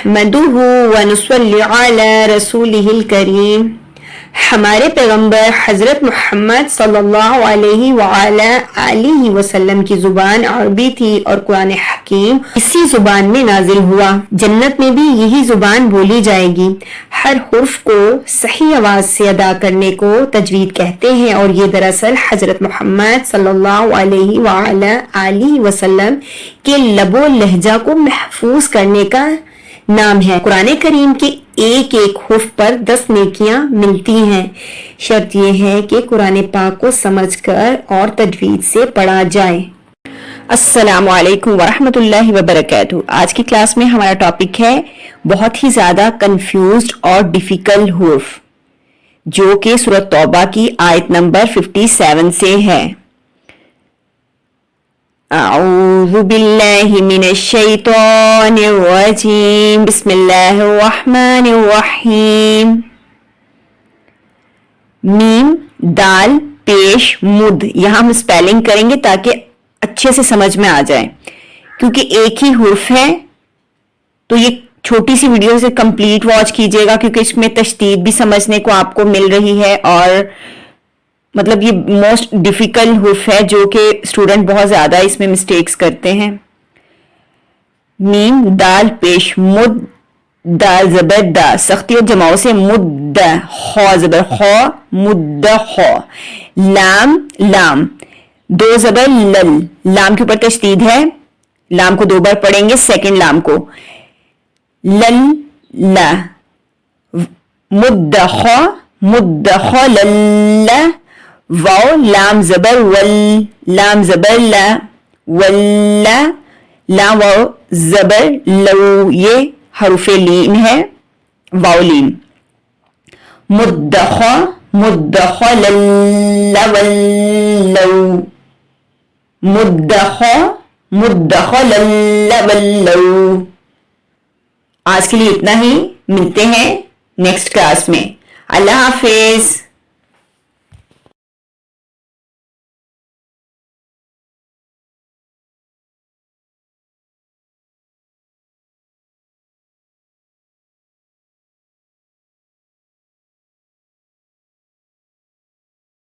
نحمدہ ونصلی علی رسولہ الکریم. ہمارے پیغمبر حضرت محمد صلی اللہ علیہ وآلہ آلہ وسلم کی زبان عربی تھی اور قرآن حکیم اسی زبان میں نازل ہوا. جنت میں بھی یہی زبان بولی جائے گی. ہر حرف کو صحیح آواز سے ادا کرنے کو تجوید کہتے ہیں، اور یہ دراصل حضرت محمد صلی اللہ علیہ وآلہ آلہ وسلم کے لب و لہجہ کو محفوظ کرنے کا نام ہے. قرآن کریم کے ایک ایک حرف پر 10 نیکیاں ملتی ہیں. شرط یہ ہے کہ قرآن پاک کو سمجھ کر اور تجوید سے پڑھا جائے. السلام علیکم ورحمۃ اللہ وبرکاتہ. آج کی کلاس میں ہمارا ٹاپک ہے بہت ہی زیادہ کنفیوزڈ اور ڈیفیکلٹ حرف، جو کہ سورۃ توبہ کی آیت نمبر 57 سے ہے. اعوذ باللہ من الشیطان الرجیم، بسم اللہ الرحمن الرحیم. میم دال پیش مد، یہاں ہم اسپیلنگ کریں گے تاکہ اچھے سے سمجھ میں آ جائے، کیونکہ ایک ہی حرف ہے. تو یہ چھوٹی سی ویڈیو سے کمپلیٹ واچ کیجیے گا، کیونکہ اس میں تشدید بھی سمجھنے کو آپ کو مل رہی ہے، اور مطلب یہ موسٹ ڈیفیکلٹ حرف ہے جو کہ اسٹوڈنٹ بہت زیادہ اس میں مسٹیکس کرتے ہیں. میم دال پیش مد، دال زبر دا، سختی اور جماؤ سے مد، خو زبر خو، مد خو. لام لام، 2 زبر لل، لام کے اوپر تشدید ہے، لام کو 2 بار پڑھیں گے سیکنڈ لام کو. لل لا، مد خو، مد خو لل. واو لام زبر ول، لام زبر لا، ولا. لام واو زبر لو، یہ حرف لین ہے، واو لین. مدخو، مدخو لل ولو، مدخو، مدخو لل ولو. آج کے لیے اتنا ہی، ملتے ہیں نیکسٹ کلاس میں. اللہ حافظ.